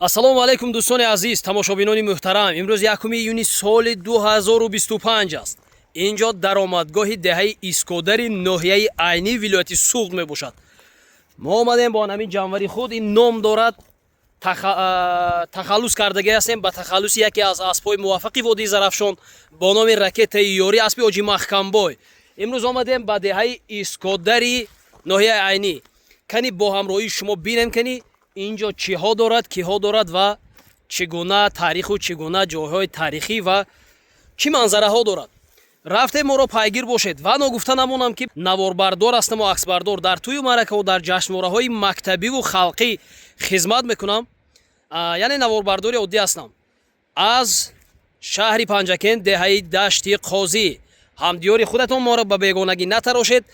ассалому алайкум дӯстони азиз, тамошобинони муҳтарам. имрӯз 1 июни соли 2025 аст. инҷо даромадгоҳи деҳаи искодари ноҳияи айни вилояти суғд мебошад. мо омадем бо ҳамин ҷанвари худ. ин ном дорад, тахаллус кардаги ҳастем ба тахаллуси яке аз аспҳои муваффақи водии Зарафшон бо номи Ракетаи ёрӣ, аспи ҳоҷи Маҳкамбой. имрӯз омадем ба деҳаи искодари ноҳияи айнӣ. кани бо ҳамроҳии шумо бинем кани инҷо чиҳо дорад, киҳо дорад ва чӣ гуна таъриху чӣ гуна ҷойҳои таърихӣ ва чӣ манзараҳо дорад. рафтем моро пайгир бошед ва ногуфта намонам ки наворбардор ҳастаму аксбардор дар тӯю маъракаҳо дар ҷашнвораҳои мактабиву халқӣ хизмат мекунам. яъне наворбардори оддӣ ҳастам. аз шаҳри Панҷакен, деҳаи дашти Қозӣ. ҳамдиёри худатон моро ба бегонагӣ натарошед.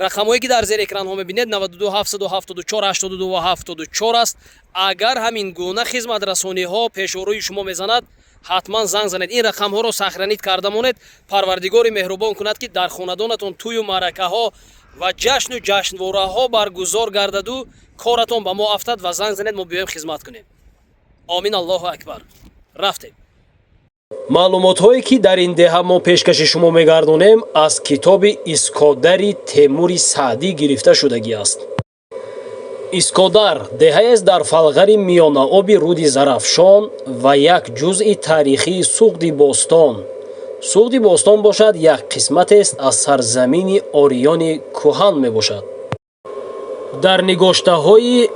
рақамҳое ки дар зери экранҳо мебинед 92 774 82 74 аст. агар ҳамин гуна хизматрасониҳо пешоруи шумо мезанад, ҳатман занг занед. ин рақамҳоро сахранид карда монед. парвардигори меҳрубон кунад ки дар хонадонатон тӯю маъракаҳо ва ҷашну ҷашнвораҳо баргузор гардаду коратон ба мо афтад ва занг занед, мо биёем хизмат кунем. Амин, Аллоҳу акбар. рафтем. маълумотҳое ки дар ин деҳа мо пешкаши шумо мегардонем аз китоби Искодари Темури Саъдӣ гирифта шудагӣ аст. Искодар деҳаест дар фалғари миёнаоби руди Зарафшон ва як ҷузъи таърихии суғди бостон. суғди бостон бошад як қисматест аз сарзамини ориёни кӯҳан мебошад. дар нигоштаҳои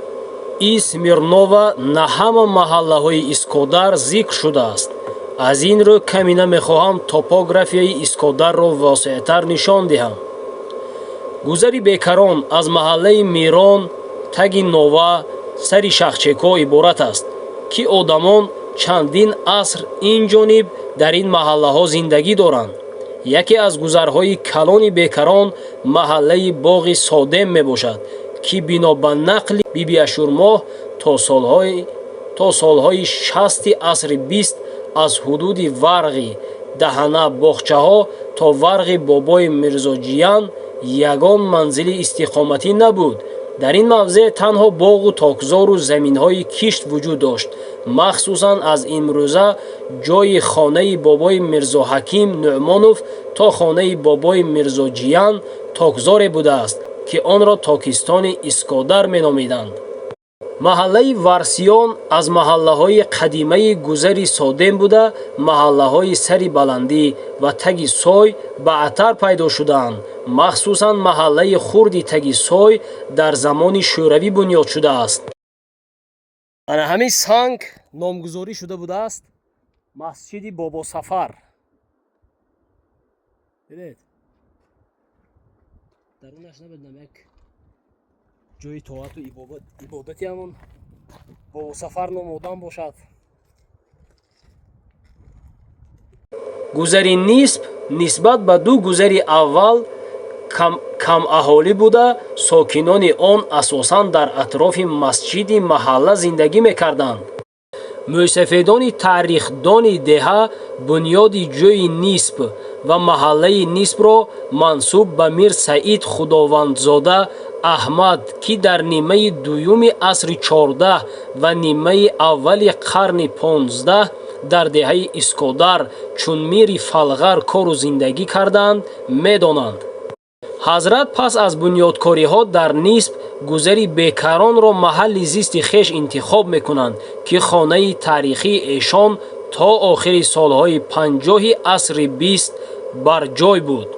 И. Смирнова на ҳама маҳаллаҳои Искодар зикр шудааст. аз ин рӯ камина мехоҳам топографияи Искодарро восеътар нишон диҳам. гузари бекарон аз маҳаллаи Мирон, таги Нова, сари Шахчеко иборат аст, ки одамон чандин аср инҷониб дар ин маҳаллаҳо зиндагӣ доранд. яке аз гузарҳои калони бекарон маҳаллаи Боғи Содем мебошад, ки бино ба нақли биби Ашурмоҳ то солҳои 60 асри 20 аз ҳудуди Варғи Даҳана Боғчаҳо то Варғи Бобои Мирзоҷиян ягон манзили истиқоматӣ набуд. дар ин мавзеъ танҳо боғу токзору заминҳои кишт вуҷуд дошт. махсусан аз имрӯза ҷойи хонаи бобои Мирзоҳаким Нуъмонов то хонаи бобои Мирзоҷиян токзоре будааст, ки онро Токистони Искодар меномиданд. маҳаллаи Варсиён аз маҳаллаҳои қадимаи гузари Содем буда, маҳаллаҳои Сари Баландӣ ва Таги Сой баъдтар пайдо шудаанд. махсусан маҳаллаи хурди Таги Сой дар замони шӯравӣ бунёд шудааст. ана ҳамин санг номгузорӣ шуда будааст масҷиди Бобосафар. бинед дарунаш набинам як ҷои тоату ибодати ҳамон Бобосафар номодан бошад. гузари Нисб нисбат ба ду гузари аввал камаҳолӣ буда, сокинони он асосан дар атрофи масҷиди маҳалла зиндагӣ мекарданд. мӯъсафедони таърихдони деҳа бунёди ҷойи Нисб ва маҳаллаи Нисбро мансуб ба Мир Саид Худовандзода Аҳмад, ки дар нимаи дуюми асри 14 ва нимаи аввали қарни 15 дар деҳаи Искодар чун мири фалғар кору зиндагӣ карданд, медонанд. ҳазрат пас аз бунёдкориҳо дар Нисб гузари бекаронро маҳалли зисти хеш интихоб мекунанд, ки хонаи таърихии эшон то охири солҳои 50-и асри 20 бар ҷой буд.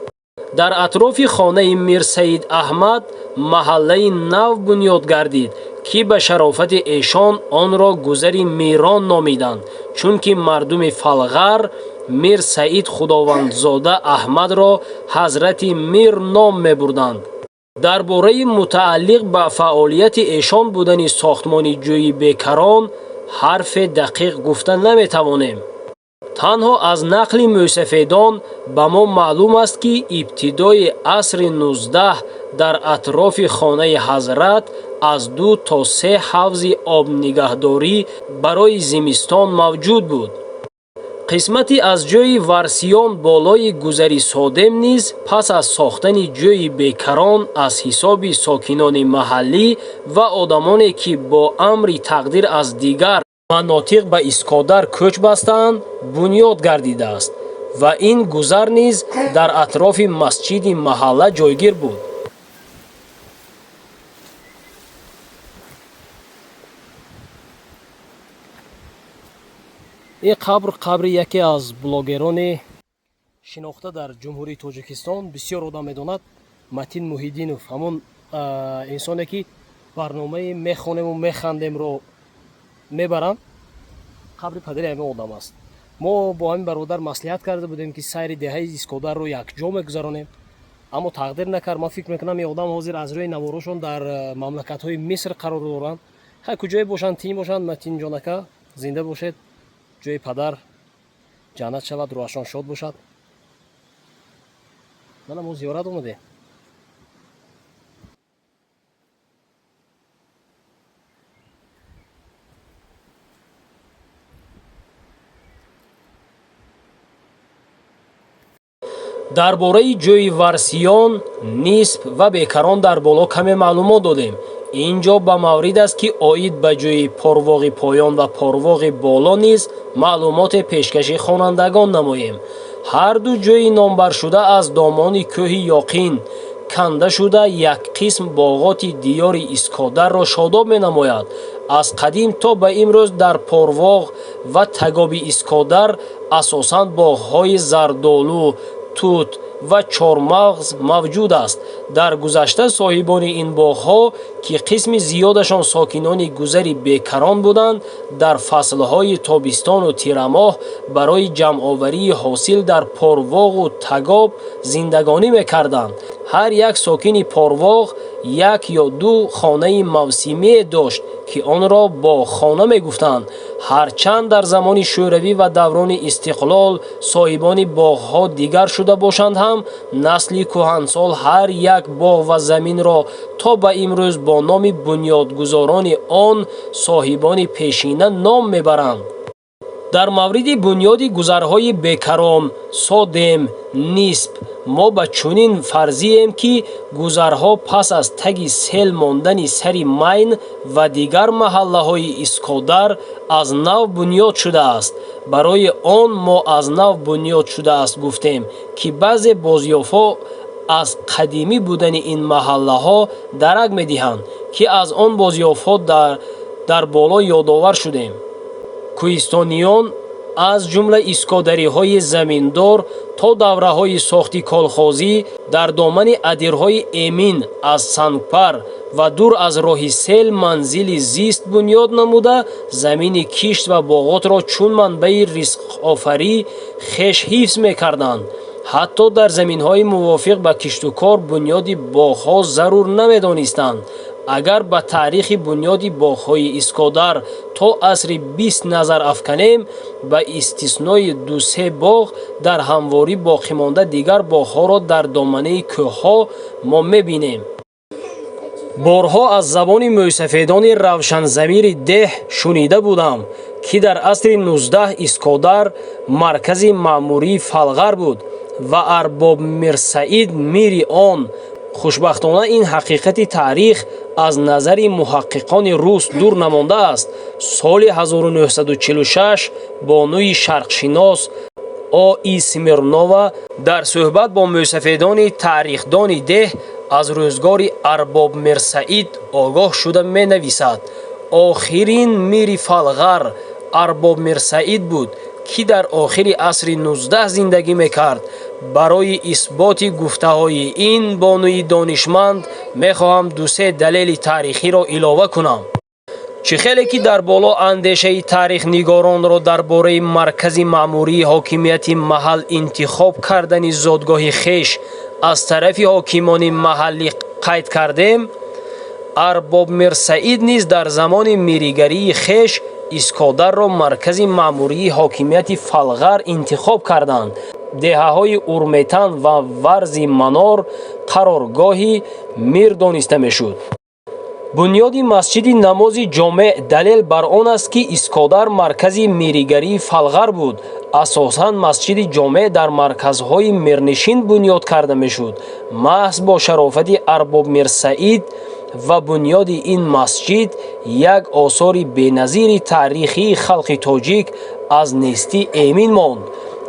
дар атрофи хонаи Мир Саид Аҳмад маҳаллаи нав бунёд гардид, ки ба шарофати эшон онро гузари Мирон номиданд, чунки мардуми фалғар Мир Саид Худовандзода Аҳмадро ҳазрати Мир ном мебурданд. дар бораи мутааллиқ ба фаъолияти эшон будани сохтмони ҷойи бекарон ҳарфе дақиқ гуфта наметавонем. танҳо аз нақли мӯъсафедон ба мо маълум аст, ки ибтидои асри 19 дар атрофи хонаи ҳазрат аз 2 то 3 ҳавзи обнигаҳдорӣ барои зимистон мавҷуд буд. қисмати аз ҷойи Варсиён болои гузари Содем низ пас аз сохтани ҷойи бекарон аз ҳисоби сокинони маҳаллӣ ва одамоне ки бо амри тақдир аз дигар مناطق به اسکادر کوچ бастند بنیاد گردیده است و این گذر نیز در اطراف مسجد محله جایگیر بود. این قبر یکی از بلاگران شناخته در جمهوری تاجیکستان بسیار آدم میداند. متین محیدینов همون انسانی که برنامه میخونیم و میخندیم رو میبرم. قبر پدر همه آدم است. ما با همین برادر مصلحت کرده بودیم که سیر دهه اسکادر رو یک جا میگذرانیم، اما تقدیر نکرد. من فکر میکنم این آدم حاضر از روی نوارشون در مملکت های مصر قرار دارند. هر کجای باشند تیم باشند. متین جانکه زنده باشد، جای پدر جنت شود، روحشان شاد باشد. من ما زیارت اومده. درباره جوی ورسیان، نیسب و بیکران در بالا کمی معلومات دادیم. اینجا به مورد است که آید به جوی پرواغ پایان و پرواغ بالا نیز معلومات پیشکشی خوانندگان نماییم. هر دو جوی نامبر شده از دامان کوه یاقین کنده شده یک قسم باغات دیار اسکادر را شاداب می نماید. از قدیم تا به امروز در پرواغ و تگاب اسکادر اساساً باغ‌های زردالو، توت و چارمغز موجود است. در گذشته صاحبان این باغ‌ها که قسم زیادشان ساکنان گذری بیکران بودند، در فصل‌های تابستان و تیرماه برای جمع‌آوری حاصل در پرواغ و تگاب زندگانی می‌کردند. هر یک ساکن پرواغ یک یا دو خانه موسمی داشت که آن را باغخانه می‌گفتند. هرچند در زمان شوروی و دوران استقلال صاحبان باغ‌ها دیگر شده باشند هم نسل کهنسال هر یک باغ و زمین را تا به امروز با نام بنیادگذاران آن صاحبان پیشینه نام میبرند. در مورد بنیاد گذرهای بیکران، سادم، نیسب ما به چنین فرضیم که گذرها پس از تگ سیل ماندن سری مین و دیگر محله های اسکادر از نو بنیاد شده است. برای آن ما از نو بنیاد شده است گفتیم که بعضی بازیاف‌ها از قدیمی بودن این محله ها درک می‌دهند که از آن بازیاف‌ها در بالا یادآور شدیم. کوهستانیان از جمله اسکادری‌های زمیندار تا دوره‌های ساختی کالخوزی در دامن ادیرهای امین از سنگپر و دور از راه سیل منزل زیست بنیاد نموده زمین کشت و باغات را چون منبع رزق آفری خویش حفظ می‌کردند. حتی در زمین‌های موافق به کشت و کار بنیاد باغ‌ها ضرور نمی‌دانستند. اگر به تاریخ بنیاد باغ‌های اسکادر تا عصر 20 نظر افکنیم، به استثنای 2-3 باغ در همواری باقی مانده دیگر باغ‌ها را در دامنه کوه‌ها ما می‌بینیم. بارها از زبان موسفیدان روشنضمیر ده شنیده بودم که در عصر 19 اسکادر مرکز معموری فلغر بود و ارباب میرسعید میری آن. خوشبختانه این حقیقت تاریخ از نظر محققان روس دور نمانده است. سال 1946 بانوی شرقشناس آ.ای. سمیرنووا در صحبت با موسفیدان تاریخدان ده از روزگار ارباب میرسعید آگاه شده می نویسد: آخرین میری فلغر ارباب میرسعید بود که در آخر عصر 19 زندگی میکرد. برای اثبات گفته های این بانوی دانشمند میخواهم 2-3 دلیل تاریخی را علاوه کنم. چه خیلی که در بالا اندیشه تاریخ نگاران را درباره مرکز معموری حاکمیت محل انتخاب کردن زادگاه خیش از طرف حاکمان محلی قید کردیم، ارباب میرسعید نیز در زمان میریگری خیش اسکادر را مرکز معموری حاکمیت فلغر انتخاب کردند. دهه‌های اورمیتن و ورز منار قرارگاهی میر دانسته میشد. بنیاد مسجد نماز جامع دلیل بر آن است که اسکادر مرکز میریگری فلغر بود. اساساً مسجد جامع در مرکزهای میرنشین بنیاد کرده میشد. محض با شرافت ارباب میرسعید و بنیاد این مسجد یک آثار بی‌نظیر تاریخی خلق تاجیک از نیستی امین ماند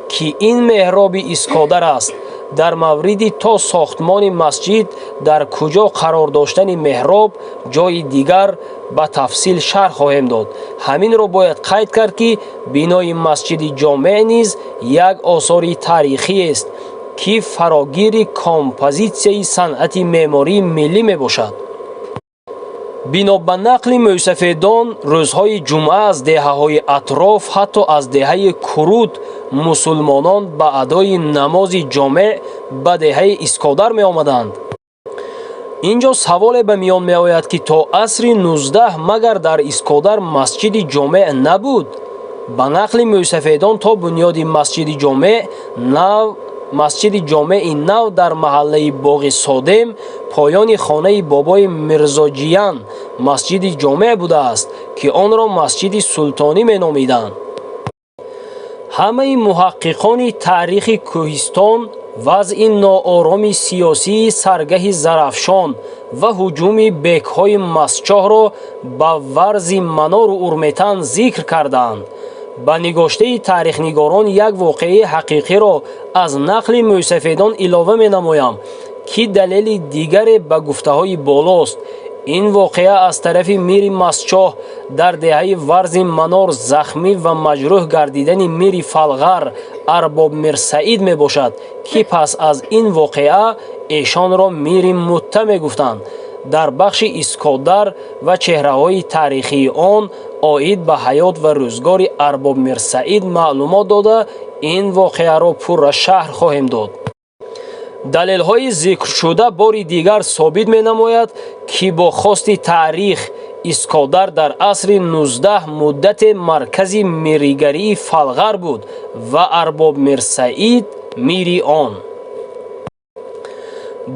که این محراب اسکادر است. در موردی تا ساختمان مسجد در کجا قرار داشتن محراب جای دیگر به تفصیل شرح خواهیم داد. همین را باید قید کرد که بنای مسجد جامع نیز یک آثار تاریخی است که فراگیر کامپوزیسیون صنعت معماری ملی می باشد. بنا به نقل موسفیدان روزهای جمعه از دهه‌های اطراف حتی از دهه کرود مسلمانان به ادای نماز جامع به دهه اسکادر می آمدند. اینجا سوال به میان می آید که تا عصر 19 مگر در اسکادر مسجد جامع نبود؟ به نقل موسفیدان تا بنیاد مسجد جامع نو در محله باغ صادم پایان خانه بابای مرزاجیان مسجد جامع بوده است که آن را مسجد سلطانی می نامیدند. همه محققان تاریخ کوهستان وضع ناآرام سیاسی سرگه زرافشان و هجوم بیک‌های مسچاه را به ورز منار و ارمتن ذکر کردند. با نگاشته تاریخ‌نگاران یک واقعه حقیقی را از نقل موسفیدان علاوه می‌نمایم که دلیل دیگر به گفته‌های بالاست. این واقعه از طرف میر مسچاه در دهه ورز منار زخمی و مجروح گردیدن میر فلغر ارباب میر سعید می باشد که پس از این واقعه ایشان را میر مته می گفتند. در بخش اسکادر و چهره‌های تاریخی آن آید به حیات و روزگار ارباب میر سعید معلومات داده این واقعه را پر شهر خواهیم داد. دلیل‌های ذکر شده باری دیگر ثابت می‌نماید که با خواست تاریخ اسکادر در عصر 19 مدت مرکز میریگری فلغر بود و ارباب میر سعید میری آن.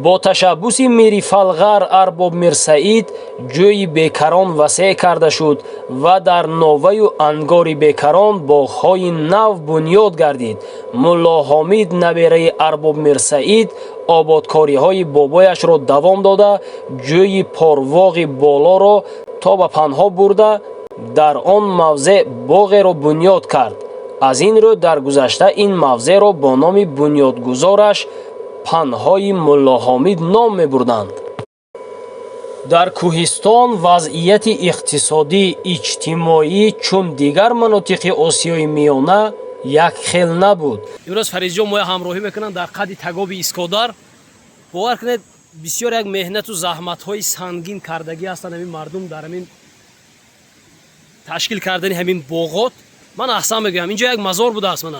با تشبوس میری فلغر ارباب میر سعید جوی بیکران وسیع کرده شد و در ناوه و انگار بیکران باغ‌های نو بنیاد گردید. ملا حامد نبیره ارباب میر سعید آبادکاری‌های بابایش را دوام داده جوی پارواغ بالا را تا به پنها برده در آن موضع باغ را بنیاد کرد. از این رو در گذشته این موضع را با نام بنیادگذارش پنهای ملا حامد نام می بردند. در کوهستان وضعیت اقتصادی اجتماعی چون دیگر مناطق آسیای میانه یک خیل نبود. امروز فریض ما همراهی میکنند در قد تگاب اسکادر. باور کنید بسیار یک مهنت و زحمت های سنگین کردگی هستند همین مردم در همین تشکیل کردن همین باغات. من احسان میگم اینجا یک مزار بوده است. من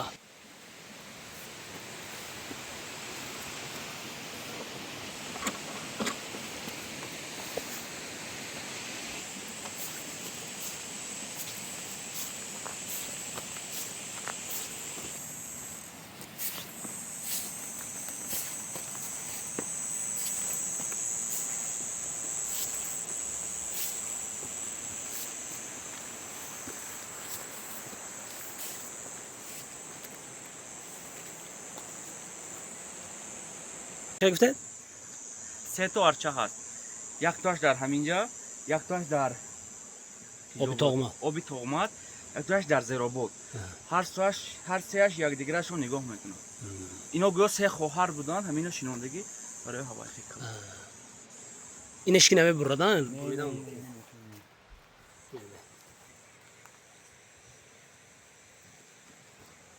چه گفته؟ سه تا آرچه هست. یک تاش در همینجا، یک تاش در آبی تغمت، یک تاش در زیرآباد. هر سهش یک دیگرش رو نگاه میکنن. اینا گویا سه خواهر بودن، همینا شناندگی برای هوای خیلی. اینش که نمی بردن؟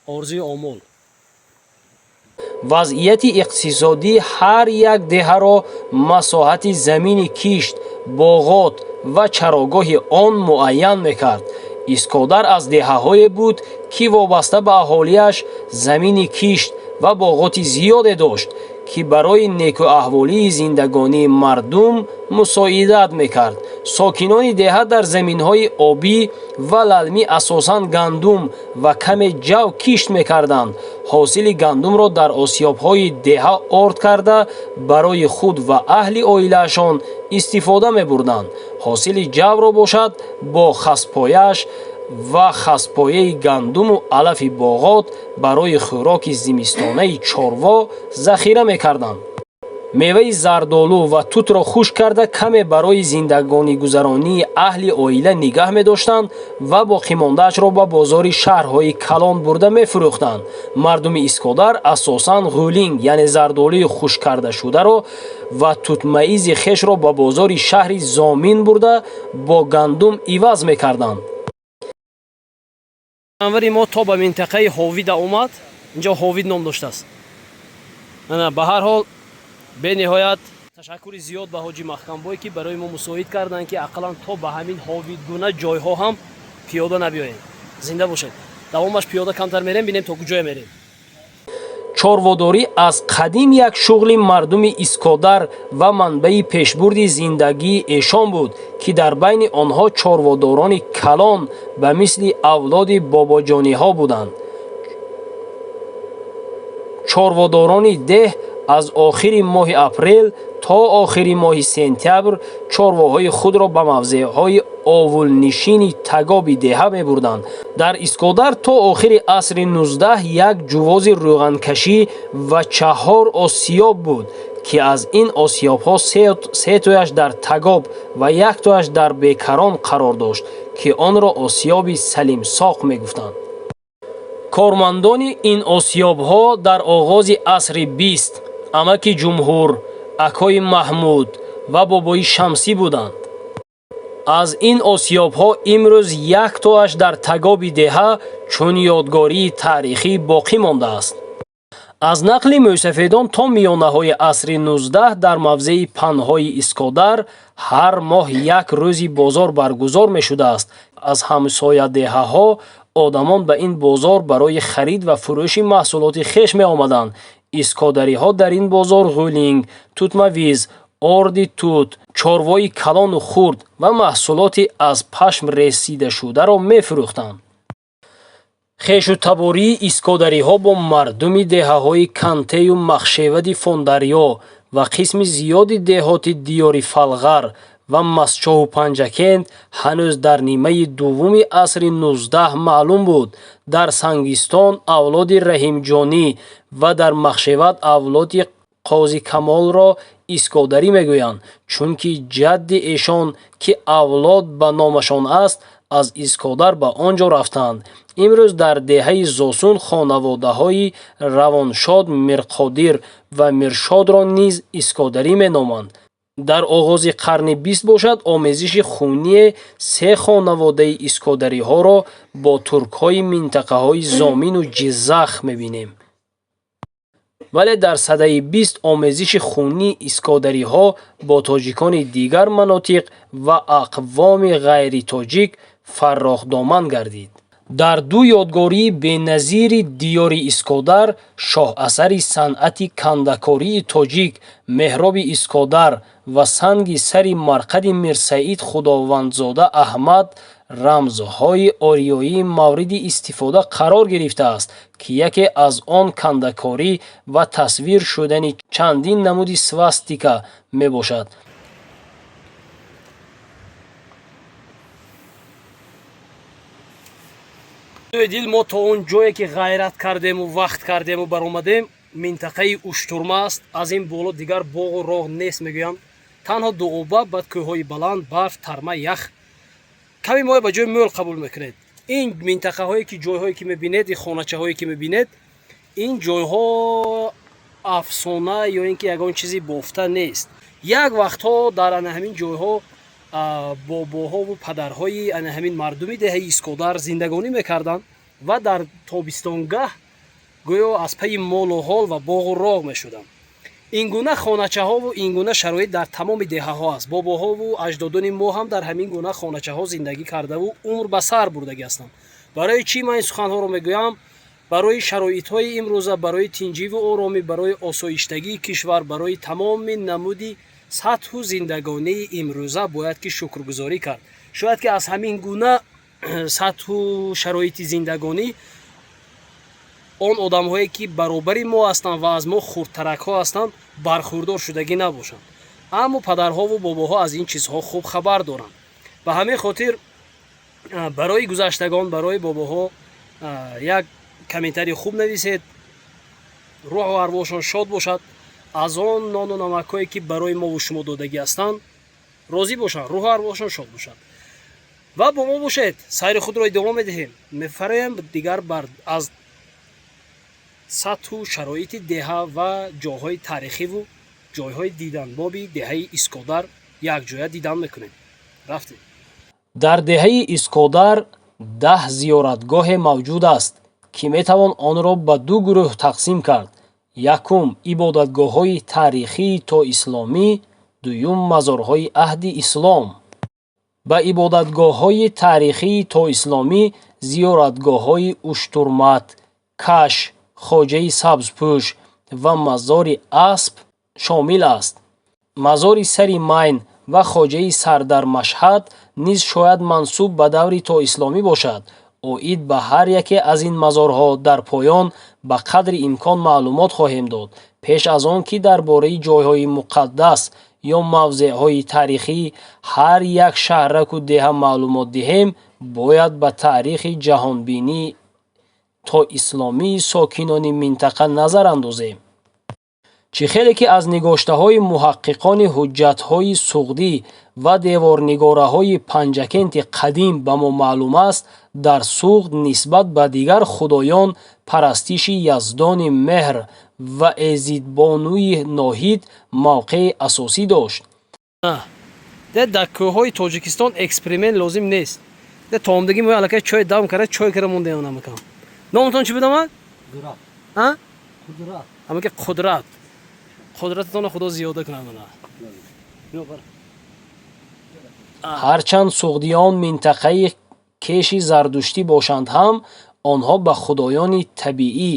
آرزوی آمول. وضعیت اقتصادی هر یک دهه را مساحت زمین کشت، باغات و چراگاه آن معین میکرد. اسکادر از دهه‌های بود که وابسته به اهالیش زمین کشت و باغات زیاد داشت که برای نیکو احوالی زندگانی مردم مساعدت میکرد. ساکنان دهه در زمین‌های آبی و للمی اساساً گندم و کم جو کشت میکردند. حاصل گندم را در آسیاب‌های دهه آرد کرده برای خود و اهل عائله‌شان استفاده می‌بردند. حاصل جو را باشد با خسپایش و خسپایه گندم و علف باغات برای خوراک زمستانه چاروا ذخیره می‌کردند. меваи зардолу ва тутро хушк карда каме барои зиндагонигузаронии аҳли оила нигаҳ медоштанд ва боқимондаашро ба бозори шаҳрҳои калон бурда мефурӯхтанд. Мардуми Искодар асосан ғӯлинг яъне зардолии хушккардашударо ва тутмаизи хешро ба бозори шаҳри Зомин бурда бо гандум иваз мекарданд. ҷанвари мо то ба минтақаи ҳовида омад. инҷо ҳовид ном доштааст. ба ҳар ҳол бениҳоят ташаккури зиёд ба ҳоҷи Маҳкамбой ки барои мо мусоид карданд ки ақаллан то ба ҳамин ҳовидгуна ҷойҳо ҳам пиёда набиёем. Зинда бошед. Давомаш пиёда камтар мерем, бинем то куҷое мерем. чорводорӣ аз қадим як шуғли мардуми Искодар ва манбаи пешбурди зиндагии эшон буд ки дар байни онҳо чорводорони калон ба мисли авлоди бобоҷониҳо буданд. чорводорони деҳ аз охири моҳи апрел то охири моҳи сентябр чорвоҳои худро ба мавзеъҳои овулнишини тагоби деҳа мебурданд. дар Искодар то охири асри 19 як ҷувози рӯғанкашӣ ва 4 осиёб буд ки аз ин осиёбҳо се тояш дар Тагоб ва як тояш дар Бекарон қарор дошт ки онро осиёби Салимсоқ мегуфтанд. кормандони ин осиёбҳо дар оғози асри 20 амаки Ҷумҳур, акои Маҳмуд ва бобои Шамсӣ буданд. аз ин осиёбҳо имрӯз як тоаш дар Тагоби деҳа чун ёдгории таърихӣ боқӣ мондааст. аз нақли мӯйсафедон то миёнаҳои асри 19 дар мавзеи панҳои Искодар ҳар моҳ як рӯзи бозор баргузор мешудааст. аз ҳамсоядеҳаҳо одамон ба ин бозор барои харид ва фурӯши маҳсулоти хеш меомаданд. Искодариҳо дар ин бозор ғӯлинг, тутмавиз, орди тут, чорвои калону хурд ва маҳсулоти аз пашм ресидашударо мефурӯхтанд. хешутабории искодариҳо бо мардуми деҳаҳои Кантею Махшевади Фондарё ва қисми зиёди деҳоти диёри Фалғар ва Масчоҳу Панҷакент ҳанӯз дар нимаи дуввуми асри 19 маълум буд. дар Сангистон авлоди Раҳимҷонӣ ва дар Махшеват авлоди Қозӣ Камолро искодарӣ мегӯянд, чунки ҷадди эшон ки авлод ба номашон аст, аз Искодар ба он ҷо рафтанд. имрӯз дар деҳаи Зосун хонаводаҳои Равоншод, Мирқодир ва Миршодро низ искодарӣ меноманд. дар оғози қарни 20 бошад омезиши хуние се хонаводаи искодариҳоро бо туркҳои минтақаҳои Зомину Ҷиззах мебинем. вале дар садаи 20 омезиши хунии искодариҳо бо тоҷикони дигар манотиқ ва ақвоми ғайри тоҷик фаррохдоман гардид. дар ду ёдгории беназири диёри Искодар, шоҳасари санъати кандакории тоҷик Меҳроби Искодар ва санги сари марқади Мирсаид Худовандзода Аҳмад рамзҳои ориёии мавриди истифода қарор гирифтааст, ки яке аз он кандакорӣ ва тасвир шудани чандин намуди свастика мебошад. дил мо то он ҷое ки ғайрат кардему вақт кардему баромадем минтақаи Уштурма аст. аз ин боло дигар боғу роҳ нест мегӯям. танҳо дуоба, баъд кӯҳҳои баланд, барф, тарма, ях, ками моя ба ҷои мӯл қабул мекунед. ин минтақаҳое ки ҷойҳое ки мебинед, ин хоначаҳое ки мебинед, ин ҷойҳо афсона ё ин ки ягон чизи бофта нест. як вақтҳо дар ана ҳамин ҷойҳо бобоҳову падарҳои ана ҳамин мардуми деҳаи Искодар зиндагонӣ мекарданд ва дар тобистонгоҳ гӯё аз пайи молу ҳол ва боғу роғ мешуданд. ин гуна хоначаҳову ин гуна шароит дар тамоми деҳаҳо аст. бобоҳову аҷдодони мо ҳам дар ҳамин гуна хоначаҳо зиндагӣ кардаву умр ба сар бурдагӣ ҳастанд. барои чӣ ман ин суханҳоро мегӯям? барои шароитҳои имрӯза, барои тинҷиву оромӣ, барои осоиштагии кишвар, барои тамоми намуди сатҳу зиндагонии имрӯза бояд ки шукргузорӣ кард. шояд ки аз ҳамин гуна сатҳу шароити зиндагонӣ он одамҳое ки баробари мо ҳастанд ва аз мо хурдтаракҳо ҳастанд бархӯрдор шудагӣ набошанд. аммо падарҳову бобоҳо аз ин чизҳо хуб хабар доранд. ба ҳамин хотир барои гузаштагон, барои бобоҳо як комментари хуб нависед. рӯҳу арвошон шод бошад. аз он нону намакҳое ки барои мову шумо додагӣ ҳастанд розӣ бошанд, рӯҳу арвоҳшон шод бошанд ва бо мо бошед. сайри худро идома медиҳем. мефароем дигар бар аз сатҳу шароити деҳа ва ҷойҳои таърихиву ҷойҳои диданбоби деҳаи Искодар якҷоя дидан мекунем. рафтем. дар деҳаи Искодар 10 зиёратгоҳе мавҷуд аст ки метавон онро ба ду гурӯҳ тақсим кард. якум ибодатгоҳҳои таърихии то исломӣ, дуюм мазорҳои аҳди ислом. ба ибодатгоҳҳои таърихии то исломӣ зиёратгоҳҳои Уштурмат, Каш, Хоҷаи Сабзпӯш ва мазори Асп шомил аст. мазори Сари Майн ва Хоҷаи Сардар Машҳад низ шояд мансуб ба даври то исломӣ бошад. оид ба ҳар яке аз ин мазорҳо дар поён ба қадри имкон маълумот хоҳем дод. пеш аз он ки дар бораи ҷойҳои муқаддас ё мавзеъҳои таърихӣ ҳар як шаҳраку деҳа маълумот диҳем, бояд ба таърихи ҷаҳонбинии то исломии сокинони минтақа назар андозем. чӣ хеле ки аз нигоштаҳои муҳаққиқони ҳуҷҷатҳои суғдӣ ва деворнигораҳои панҷакенти қадим ба мо маълум аст, дар суғд нисбат ба дигар худоён парастиши яздони меҳр ва эзидбонуи ноҳид мавқеи асосӣ дошт. дар кӯҳҳои тоҷикистон эксперимент лозим нест. таомдагӣ мо аллакай чой дам карда чой кара мондаем намекам. номатон чӣ будамад? Қудрат. Ама ки қудрат. қудрататон худо зиёда кунад мана. ҳарчанд суғдиён минтақаи кеши зардуштӣ бошанд ҳам, онҳо ба худоёни табиӣ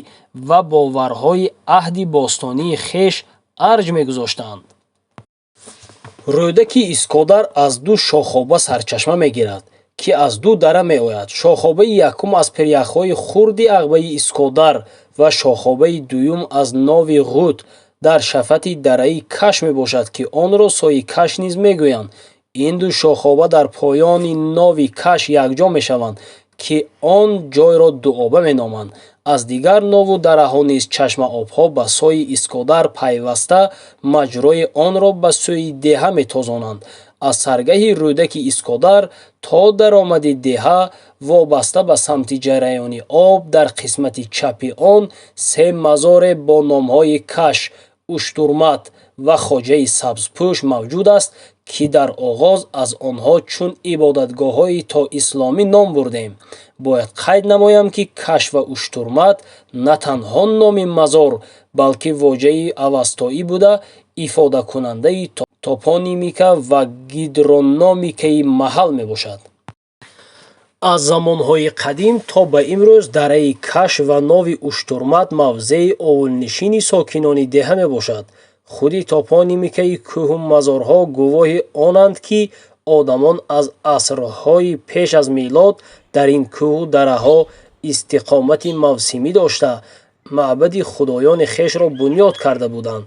ва боварҳои аҳди бостонии хеш арҷ мегузоштанд. рӯдаки Искодар аз ду шохоба сарчашма мегирад, ки аз ду дара меояд. шохобаи якум аз пиряхҳои хурди ағбаи Искодар ва шохобаи дуюм аз Нови Ғут дар шафати дараи Каш мебошад, ки онро сои Каш низ мегӯянд. ин ду шохоба дар поёни Нови Каш якҷо мешаванд, ки он ҷойро Дуоба меноманд. аз дигар нову дараҳо низ чашмаобҳо ба сои Искодар пайваста маҷрои онро ба сӯи деҳа метозонанд. аз саргаҳи рӯдаки Искодар то даромади деҳа вобаста ба самти ҷараёни об дар қисмати чапи он се мазоре бо номҳои Каш, Уштурмат ва Хоҷаи Сабзпӯш мавҷуд аст, ки дар оғоз аз онҳо чун ибодатгоҳҳои то исломӣ ном бурдем. бояд қайд намоям, ки Каш ва Уштурмат на танҳо номи мазор, балки воҷаи авастоӣ буда, ифодакунандаи топонимика ва гидрономикаи маҳал мебошад. аз замонҳои қадим то ба имрӯз дараи Каш ва Нови Уштурмат мавзеи овулнишини сокинони деҳа мебошад. худи топонимикаи кӯҳу мазорҳо гувоҳи онанд, ки одамон аз асрҳои пеш аз милод дар ин кӯҳу дараҳо истиқомати мавсимӣ дошта, маъбади худоёни хешро бунёд карда буданд.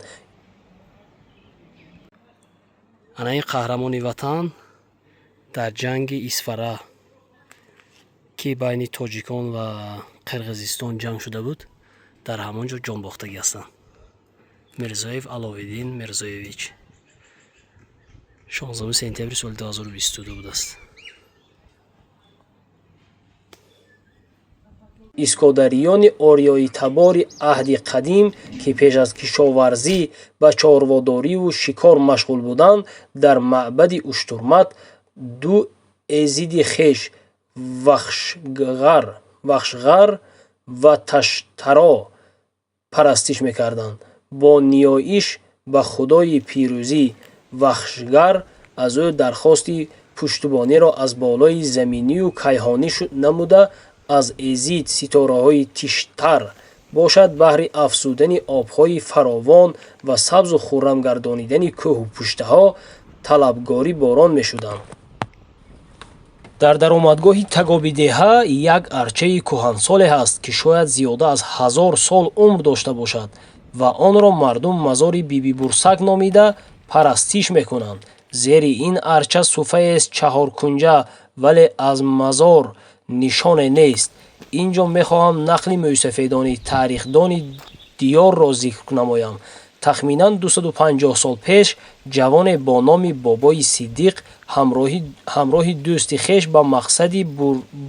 ана ин қаҳрамони ватан дар ҷанги Исфара ки байни тоҷикон ва қирғизистон ҷанг шуда буд, дар ҳамон ҷо ҷонбохтагӣ ҳастанд. Мирзоев Аловиддин Мирзоевич 16 сентябри соли 2022 будааст. искодариёни ориёитабори аҳди қадим, ки пеш аз кишоварзӣ ба чорводориву шикор машғул буданд, дар маъбади Уштурмат ду эзиди хеш Вахшғар ва Таштаро парастиш мекарданд. бо ниёиш ба худои пирӯзӣ Вахшгар аз ӯ дархости пуштубониро аз болои заминию кайҳонӣ намуда, аз эзид ситораҳои Тиштар бошад баҳри афзудани обҳои фаровон ва сабзу хуррам гардонидани кӯҳу пуштаҳо талабгори борон мешуданд. дар даромадгоҳи Тагобидеҳа як арчаи кӯҳансоле ҳаст, ки шояд зиёда аз 1000 сол умр дошта бошад ва онро мардум мазори Биби Бурсак номида парастиш мекунанд. зери ин арча суфаест чаҳоркунҷа, вале аз мазор нишоне нест. инҷо мехоҳам нақли мӯъсафедони таърихдони диёрро зикр намоям. тахминан 250 сол пеш ҷавоне бо номи Бобои Сиддиқ ҳамроҳи дӯсти хеш ба мақсади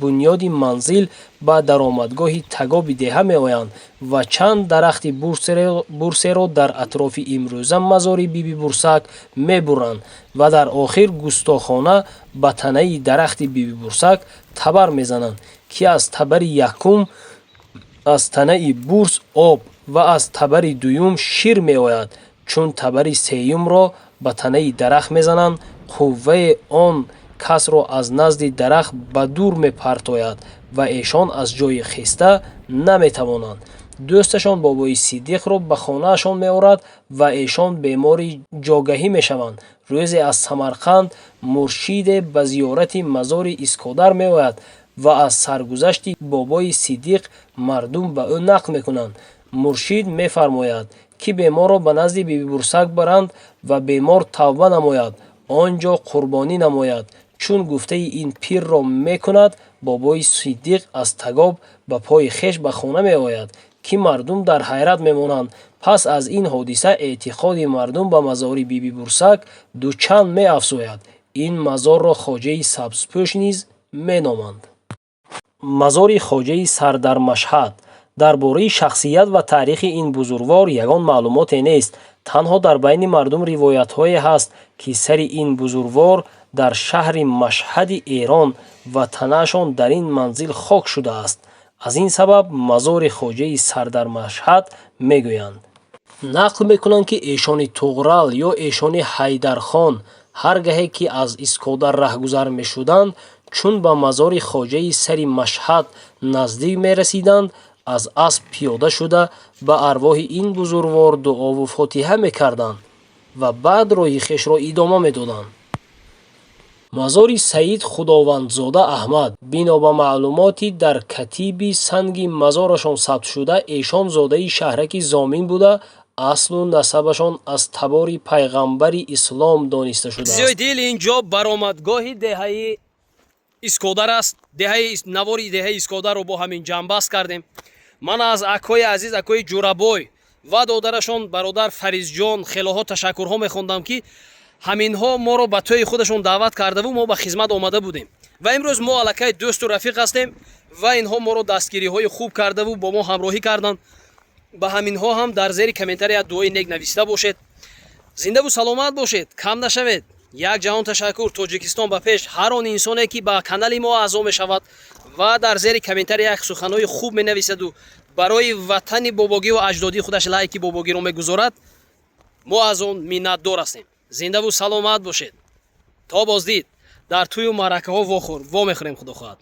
бунёди манзил ба даромадгоҳи Тагоби деҳа меоянд ва чанд дарахти бурсеро дар атрофи имрӯза мазори Биби Бурсак мебуранд ва дар охир густохона ба танаи дарахти Биби Бурсак табар мезананд, ки аз табари якум аз танаи бурс об ва аз табари дуюм шир меояд. чун табари сеюмро ба танаи дарахт мезананд, қувваи он касро аз назди дарахт ба дур мепартояд ва эшон аз ҷои хиста наметавонанд. дӯсташон Бобои Сиддиқро ба хонаашон меорад ва эшон бемори ҷогаҳӣ мешаванд. рӯзе аз Самарқанд муршиде ба зиёрати мазори Искодар меояд ва аз саргузашти Бобои Сиддиқ мардум ба ӯ нақл мекунанд. муршид мефармояд, ки беморро ба назди Биби Бурсак баранд ва бемор тавба намояд, он ҷо қурбонӣ намояд. чун гуфтаи ин пирро мекунад, Бобои Сиддиқ аз Тагоб ба пои хеш ба хона меояд, ки мардум дар ҳайрат мемонанд. пас аз ин ҳодиса эътиқоди мардум ба мазори Биби Бурсак дучанд меафзояд. ин мазорро Хоҷаи Сабзпӯш низ меноманд. мазори Хоҷаи Сардармашҳад. дар бораи шахсият ва таърихи ин бузургвор ягон маълумоте нест. танҳо дар байни мардум ривоятҳое ҳаст, ки сари ин бузургвор дар шаҳри Машҳади Эрон ва танаашон дар ин манзил хок шудааст. аз ин сабаб мазори Хоҷаи Сардармашҳад мегӯянд. нақл мекунанд, ки эшони Туғрал ё эшони Ҳайдархон ҳар гаҳе ки аз Искодар раҳгузар мешуданд, чун ба мазори Хоҷаи Сари Машҳад наздик мерасиданд, аз асп пиёда шуда ба арвоҳи ин бузургвор дуову фотиҳа мекарданд ва баъд роҳи хешро идома медоданд. мазори Саид Худовандзода Аҳмад. бино ба маълумоти дар катиби санги мазорашон сабтшуда, эшон зодаи шаҳраки Зомин буда, аслу насабашон аз табори пайғамбари ислом дониста шудааст. зиёи дил инҷо баромадгоҳи деҳаи Искодар аст. навори деҳаи Искодарро бо ҳамин ҷамъбаст кардем. ман аз акои азиз, акои Ҷурабой ва додарашон бародар Фаризҷон хелоҳо ташаккурҳо мехондам, ки ҳаминҳо моро ба тӯи худашон даъват кардаву мо ба хизмат омада будем ва имрӯз мо аллакай дӯсту рафиқ ҳастем ва инҳо моро дастгириҳои хуб кардаву бо мо ҳамроҳӣ карданд. ба ҳаминҳо ҳам дар зери комментария дуои нек нависта бошед. зиндаву саломат бошед, кам нашавед. як ҷаҳон ташаккур. Тоҷикистон ба пеш. ҳар он инсоне ки ба канали мо аъзо мешавад ва дар зери комментария суханҳои хуб менависаду барои ватани бобогиву аҷдодии худаш лайки бобогиро мегузорад, мо аз он миннатдор ҳастем. зиндаву саломат бошед. то боздид. дар тӯю маъракаҳо вохӯр. во мехӯрем. худо хоҳад.